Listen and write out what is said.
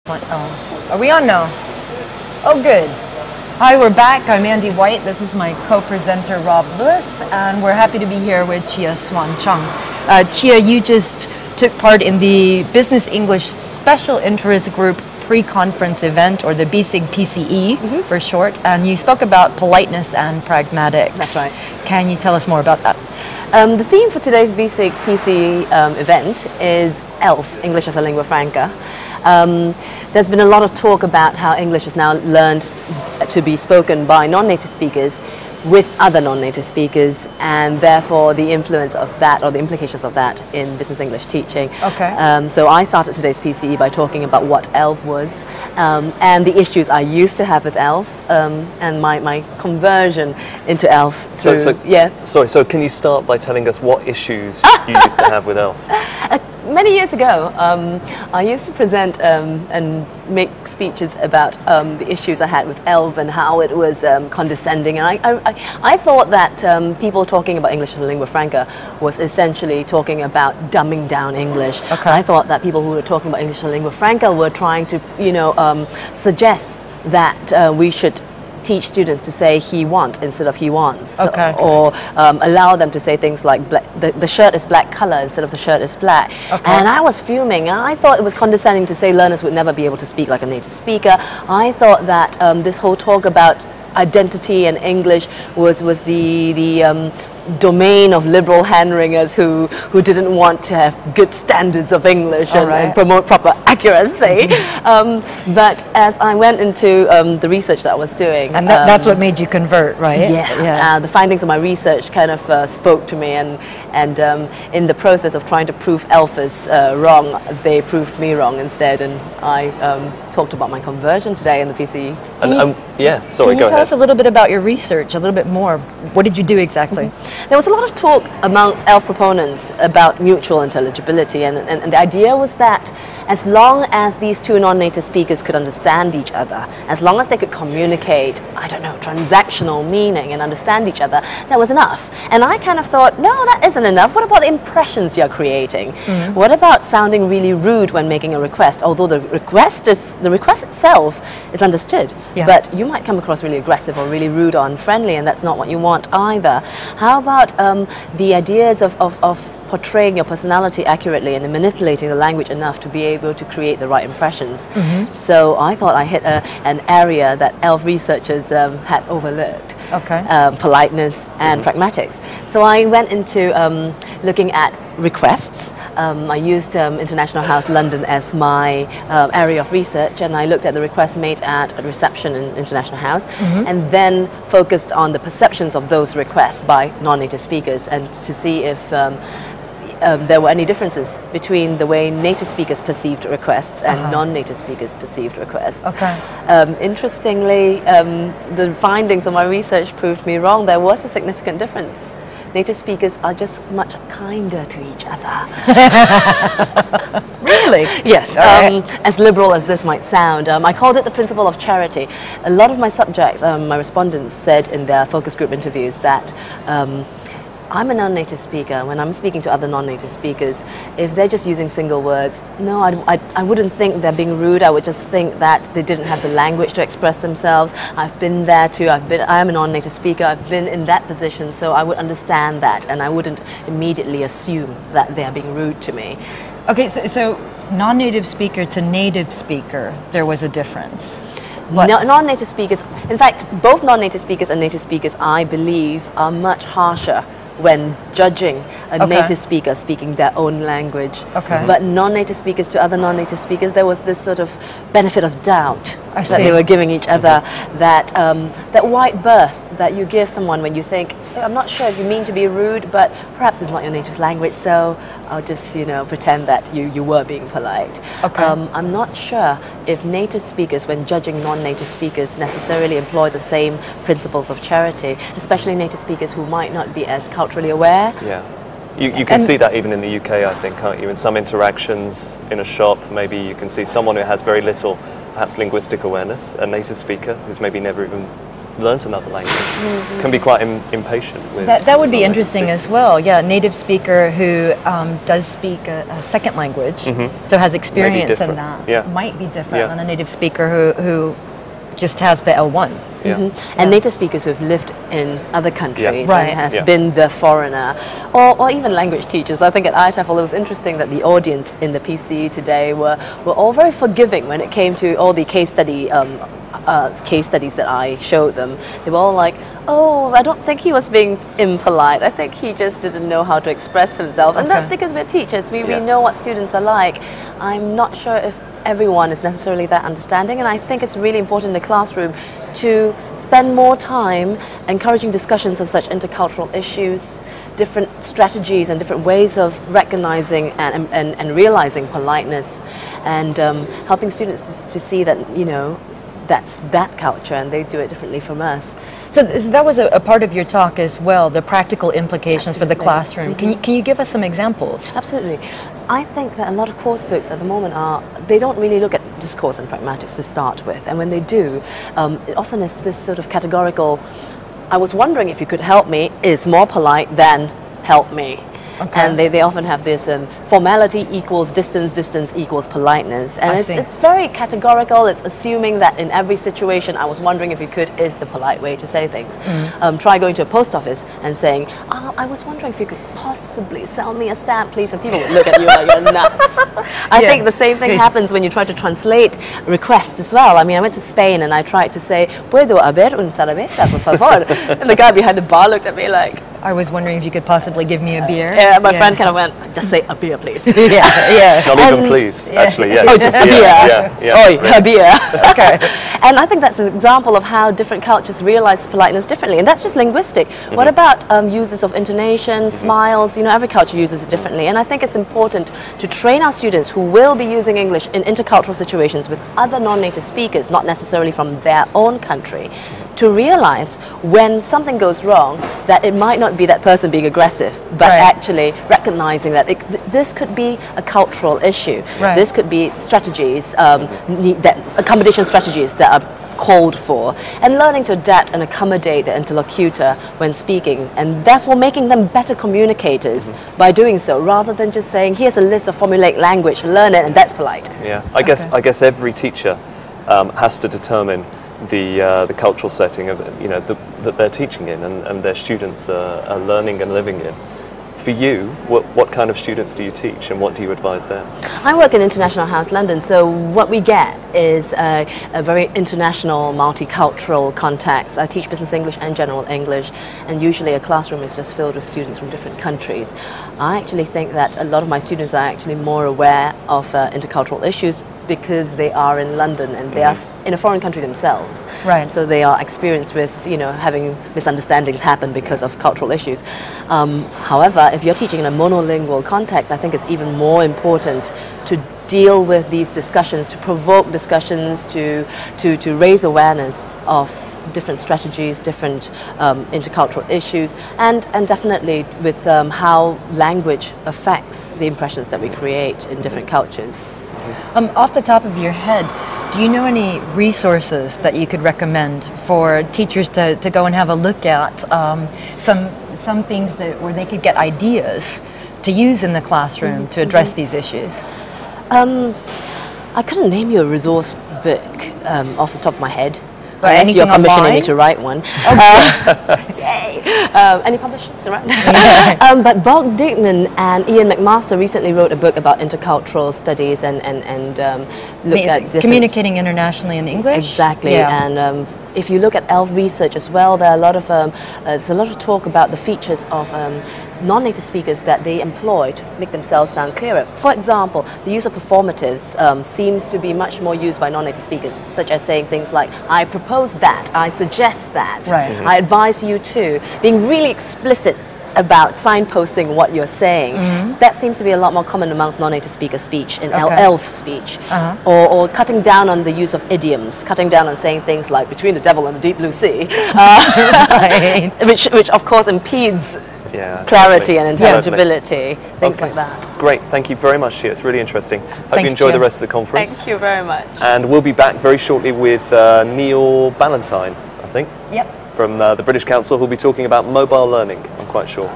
Oh, are we on now? Oh, good. Hi, we're back. I'm Andy White. This is my co-presenter, Rob Lewis, and we're happy to be here with Chia Suan. Chia, you just took part in the Business English Special Interest Group pre-conference event, or the BSIG PCE for short, and you spoke about politeness and pragmatics. That's right. Can you tell us more about that? The theme for today's BSIG PCE event is ELF, English as a Lingua Franca. There's been a lot of talk about how English is now learned to be spoken by non-native speakers with other non-native speakers, and therefore the influence of that, or the implications of that, in business English teaching. Okay. So I started today's PCE by talking about what ELF was, and the issues I used to have with ELF, and my conversion into ELF. So can you start by telling us what issues you used to have with ELF? Many years ago, I used to present and make speeches about the issues I had with ELF and how it was condescending. And I thought that people talking about English as a lingua franca was essentially talking about dumbing down English. Okay. I thought that people who were talking about English as a lingua franca were trying to, suggest that we should teach students to say he want instead of he wants, or allow them to say things like the shirt is black color instead of the shirt is black. And I was fuming. I thought it was condescending to say learners would never be able to speak like a native speaker. I thought that this whole talk about identity and English was the domain of liberal hand-wringers who didn't want to have good standards of English and promote proper accuracy. But as I went into the research that I was doing... And that's what made you convert, right? Yeah. The findings of my research kind of spoke to me, and in the process of trying to prove ELF is wrong, they proved me wrong instead, and I talked about my conversion today in the PCE. Can you tell us a little bit about your research, a little bit more? What did you do exactly? There was a lot of talk amongst ELF proponents about mutual intelligibility, and the idea was that as long as these two non-native speakers could understand each other, as long as they could communicate, I don't know, transactional meaning and understand each other, that was enough. And I kind of thought, no, that isn't enough. What about the impressions you're creating? What about sounding really rude when making a request? Although the request itself is understood, but you might come across really aggressive or really rude or unfriendly, and that's not what you want either. How about the ideas of portraying your personality accurately and manipulating the language enough to be able to create the right impressions? So I thought I hit an area that ELF researchers had overlooked. Politeness and pragmatics. So I went into looking at requests. I used International House London as my area of research, and I looked at the requests made at a reception in International House, and then focused on the perceptions of those requests by non-native speakers, and to see if there were any differences between the way native speakers perceived requests and non-native speakers perceived requests. Interestingly, the findings of my research proved me wrong. There was a significant difference. Native speakers are just much kinder to each other. Really? Yes. As liberal as this might sound, I called it the principle of charity. A lot of my subjects, my respondents, said in their focus group interviews that I'm a non-native speaker. When I'm speaking to other non-native speakers, if they're just using single words, no, I wouldn't think they're being rude. I would just think that they didn't have the language to express themselves. I've been there too. I am a non-native speaker. I've been in that position, so I would understand that, and I wouldn't immediately assume that they're being rude to me. Okay, so non-native speaker to native speaker, there was a difference. Non-native speakers, in fact, both non-native speakers and native speakers, I believe, are much harsher when judging a native speaker speaking their own language. But non-native speakers to other non-native speakers, there was this sort of benefit of doubt that they were giving each other, that white berth that you give someone when you think, I'm not sure if you mean to be rude, but perhaps it's not your native language, so I'll just, pretend that you were being polite. I'm not sure if native speakers, when judging non-native speakers, necessarily employ the same principles of charity, especially native speakers who might not be as culturally aware. Yeah. You can see that even in the UK, I think, can't you? In some interactions in a shop, maybe you can see someone who has very little, perhaps linguistic awareness, a native speaker who's maybe never even learnt another language can be quite impatient with That would be some interesting native as well. Yeah, a native speaker who does speak a second language, so has experience in different. that, might be different Yeah. than a native speaker who just has the L1. Yeah. And native speakers who've lived in other countries Right. and has Yeah. been the foreigner, or even language teachers. I think at IATEFL it was interesting that the audience in the PC today were all very forgiving when it came to all the case studies that I showed them. They were all like, oh, I don't think he was being impolite. I think he just didn't know how to express himself. And that's Okay. because we're teachers. We Yeah. know what students are like. I'm not sure if everyone is necessarily that understanding, and I think it's really important in the classroom to spend more time encouraging discussions of such intercultural issues, different strategies and different ways of recognizing and realizing politeness, and helping students to see that, you know, that's that culture and they do it differently from us. So that was a part of your talk as well, the practical implications for the classroom. Can you give us some examples? Absolutely. I think that a lot of course books at the moment they don't really look at discourse and pragmatics to start with. And when they do, it often is this sort of categorical, I was wondering if you could help me, is more polite than help me. Okay. And they often have this formality equals distance, distance equals politeness. And I it's, see. it's very categorical. It's assuming that in every situation, I was wondering if you could, is the polite way to say things. Try going to a post office and saying, I was wondering if you could possibly sell me a stamp, please. And people would look at you like you're nuts. I Yeah. think the same thing happens when you try to translate requests as well. I mean, I went to Spain and I tried to say, ¿Puedo haber un cerveza, por favor? And the guy behind the bar looked at me like, I was wondering if you could possibly give me a beer. yeah, my friend kind of went, just say a beer, please. yeah. Not even And- please, actually. Yeah. Oh, just a beer. Yeah. Oi, a beer. Okay. And I think that's an example of how different cultures realize politeness differently. And that's just linguistic. What about uses of intonation, smiles? You know, every culture uses it differently. And I think it's important to train our students who will be using English in intercultural situations with other non-native speakers, not necessarily from their own country, to realize when something goes wrong that it might not be that person being aggressive, but Right. actually recognizing that this could be a cultural issue. Right. This could be strategies, accommodation strategies that are called for, and learning to adapt and accommodate the interlocutor when speaking, and therefore making them better communicators by doing so, rather than just saying, here's a list of formulaic language, learn it, and that's polite. Yeah. I guess every teacher has to determine the cultural setting of that they're teaching in and their students are learning and living in. For you, what kind of students do you teach and what do you advise them? I work in International House London, so what we get is a very international, multicultural context. I teach business English and general English, and usually a classroom is just filled with students from different countries. I actually think that a lot of my students are actually more aware of intercultural issues because they are in London and they are in a foreign country themselves. Right. So they are experienced with, having misunderstandings happen because of cultural issues. However, if you're teaching in a monolingual context, I think it's even more important to deal with these discussions, to provoke discussions, to raise awareness of different strategies, different intercultural issues, and definitely with how language affects the impressions that we create in different cultures. Off the top of your head, do you know any resources that you could recommend for teachers to go and have a look at? Some things where they could get ideas to use in the classroom to address these issues? I couldn't name you a resource book off the top of my head. Or Unless you're anything commissioning online? me to write one. Yay! Any publishers around? But Bob Dignan and Ian McMaster recently wrote a book about intercultural studies and looked at different... Communicating internationally in English? Exactly, Yeah. and if you look at ELF research as well, there are there's a lot of talk about the features of non-native speakers that they employ to make themselves sound clearer. For example, the use of performatives seems to be much more used by non-native speakers, such as saying things like, I propose that, I suggest that, Right. I advise you to, being really explicit about signposting what you're saying. That seems to be a lot more common amongst non-native speaker speech, in Okay. ELF speech. Or cutting down on the use of idioms, cutting down on saying things like between the devil and the deep blue sea, Right. which of course impedes Yeah, clarity certainly. and intelligibility, things like that. Great, thank you very much, Chia. It's really interesting. Hope Thanks, you enjoy Chia. the rest of the conference. Thank you very much. And we'll be back very shortly with Neil Ballantyne, I think. think, Yep. from the British Council, who'll be talking about mobile learning, I'm quite sure.